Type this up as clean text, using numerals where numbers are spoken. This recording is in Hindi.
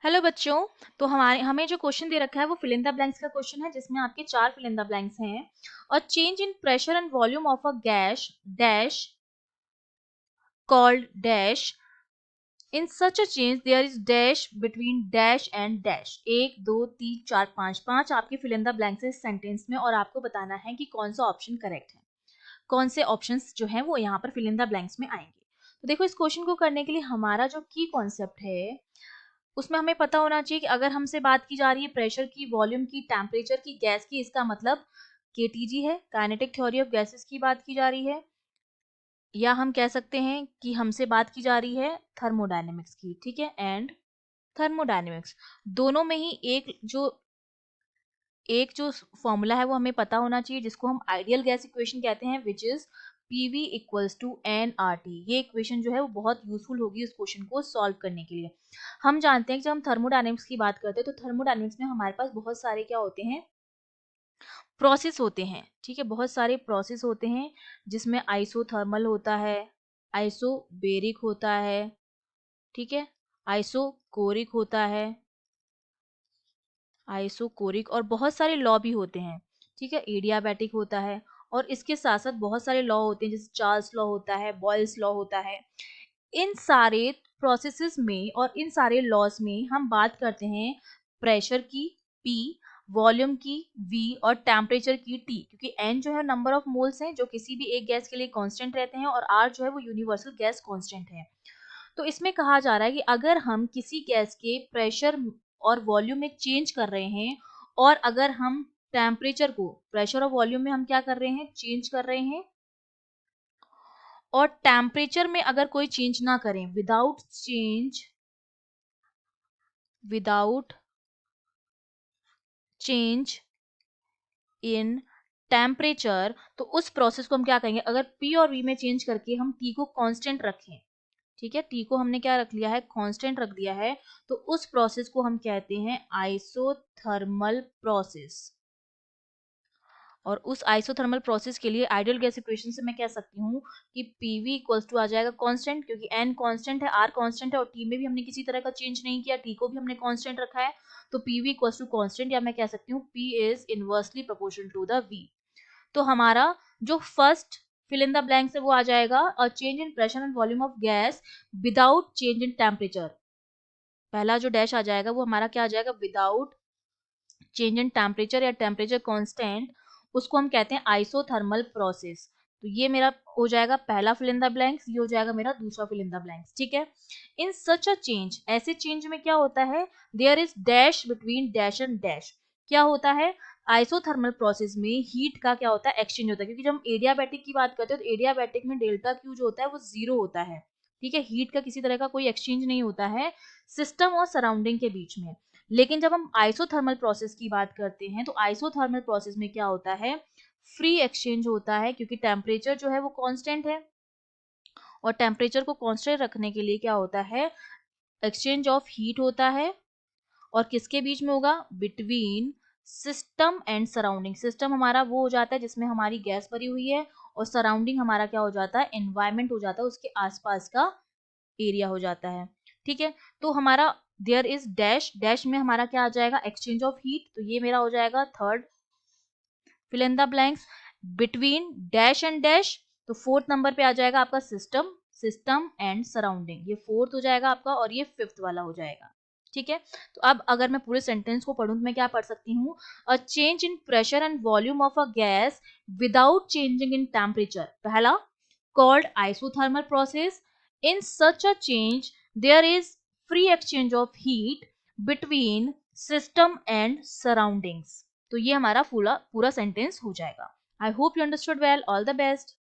हेलो बच्चों। तो हमें जो क्वेश्चन दे रखा है वो फिल इन द ब्लैंक्स का क्वेश्चन है, जिसमें आपके 4 फिल इन द ब्लैंक्स हैं। और change in pressure and volume of a gas dash called dash, in such a change there is dash between dash and dash. 1 2 3 4 5 5 आपके फिल इन द ब्लैंक्स है इस सेंटेंस में, और आपको बताना है कि कौन सा ऑप्शन करेक्ट है, कौन से ऑप्शंस जो हैं वो यहाँ पर फिल इन द ब्लैंक्स में आएंगे। तो देखो, इस क्वेश्चन को करने के लिए हमारा जो की कॉन्सेप्ट है उसमें हमें पता होना चाहिए कि अगर हमसे बात की जा रही है प्रेशर की, वॉल्यूम की, टेम्परेचर की, गैस की, इसका मतलब केटीजी है, काइनेटिक थ्योरी ऑफ गैसेस की बात की जा रही है, या हम कह सकते हैं कि हमसे बात की जा रही है थर्मोडायनेमिक्स की। ठीक है, एंड थर्मोडायनेमिक्स दोनों में ही एक जो फॉर्मूला है वो हमें पता होना चाहिए, जिसको हम आइडियल गैस इक्वेशन कहते हैं, which is PV equals to N R T. ये इक्वेशन जो है वो बहुत यूजफुल होगी उस क्वेश्चन को सॉल्व करने के लिए। हम जानते हैं कि जब हम थर्मोडायनेमिक्स की बात करते हैं तो थर्मोडायनेमिक्स में हमारे पास बहुत सारे क्या होते हैं, प्रोसेस होते हैं। ठीक है, बहुत सारे प्रोसेस होते हैं, जिसमें आइसोथर्मल होता है, आइसोबेरिक होता है, ठीक है, आइसोकोरिक होता है, आइसोकोरिक, और बहुत सारे लॉ भी होते हैं। ठीक है, एडियाबैटिक होता है, और इसके साथ साथ बहुत सारे लॉ होते हैं, जैसे चार्ल्स लॉ होता है, बॉयल्स लॉ होता है। इन सारे प्रोसेसेस में और इन सारे लॉज में हम बात करते हैं प्रेशर की P, वॉल्यूम की V और टेम्परेचर की T, क्योंकि N जो है नंबर ऑफ मोल्स हैं जो किसी भी एक गैस के लिए कांस्टेंट रहते हैं, और R जो है वो यूनिवर्सल गैस कांस्टेंट है। तो इसमें कहा जा रहा है कि अगर हम किसी गैस के प्रेशर और वॉल्यूम में चेंज कर रहे हैं, और अगर हम टेम्परेचर को प्रेशर और वॉल्यूम में हम क्या कर रहे हैं, चेंज कर रहे हैं, और टेम्परेचर में अगर कोई चेंज ना करें, विदाउट चेंज इन टेम्परेचर, तो उस प्रोसेस को हम क्या कहेंगे, अगर P और V में चेंज करके हम T को कांस्टेंट रखें, ठीक है, T को हमने क्या रख लिया है, कांस्टेंट रख दिया है, तो उस प्रोसेस को हम कहते हैं आइसोथर्मल प्रोसेस। और उस आइसोथर्मल प्रोसेस के लिए आइडियल गैस इक्वेशन से मैं कह सकती हूँ कि PV इक्वल्स टू आ जाएगा कांस्टेंट, क्योंकि N कांस्टेंट है, R कांस्टेंट है, और T में भी हमने किसी तरह का चेंज नहीं किया, T को भी हमने कांस्टेंट रखा है, तो PV इक्वल्स टू कांस्टेंट, या मैं कह सकती हूँ P is inversely proportional to the V। तो हमारा जो first fill in the blanks है वो आ जाएगा a change in pressure and volume of gas without change in temperature. पहला जो डैश आ जाएगा वो हमारा क्या आ जाएगा, विदाउट चेंज इन टेम्परेचर या टेम्परेचर कांस्टेंट, उसको हम कहते हैं आइसोथर्मल प्रोसेस। तो ये मेरा हो जाएगा पहला फिल इन द ब्लैंक्स, ये हो जाएगा मेरा दूसरा फिल इन द ब्लैंक्स। ठीक है, इन सच अ चेंज, ऐसे चेंज में क्या होता है, there is dash between dash and dash. क्या होता है, आइसोथर्मल प्रोसेस में हीट का क्या होता है, एक्सचेंज होता है, क्योंकि जब हम एडियाबैटिक की बात करते हैं तो एडियाबैटिक में डेल्टा क्यू जो होता है वो 0 होता है। ठीक है, हीट का किसी तरह का कोई एक्सचेंज नहीं होता है सिस्टम और सराउंडिंग के बीच में। लेकिन जब हम आइसोथर्मल प्रोसेस की बात करते हैं तो आइसोथर्मल प्रोसेस में क्या होता है, फ्री एक्सचेंज होता है, क्योंकि टेम्परेचर जो है वो कांस्टेंट है, और टेम्परेचर को कांस्टेंट रखने के लिए क्या होता है, एक्सचेंज ऑफ हीट होता है। और किसके बीच में होगा, between system and surrounding. System हमारा वो हो जाता है जिसमें हमारी गैस भरी हुई है, और सराउंडिंग हमारा क्या हो जाता है, एनवायरमेंट हो जाता है, उसके आसपास का एरिया हो जाता है। ठीक है, तो हमारा देयर इज डैश, डैश में हमारा क्या आ जाएगा, एक्सचेंज ऑफ हीट, तो ये मेरा हो जाएगा third fill in the blanks. Between dash and dash, तो फोर्थ नंबर पे आ जाएगा आपका सिस्टम, सिस्टम एंड सराउंडिंग, ये फोर्थ हो जाएगा आपका, और ये फिफ्थ वाला हो जाएगा। ठीक है, तो अब अगर मैं पूरे सेंटेंस को पढ़ूं तो मैं क्या पढ़ सकती हूँ, a change in pressure and volume of a gas without changing in temperature, पहला called isothermal process. In such a change there is free exchange of heat between system and surroundings. तो ये हमारा पूरा पूरा सेंटेंस हो जाएगा। I hope you understood well, all the best.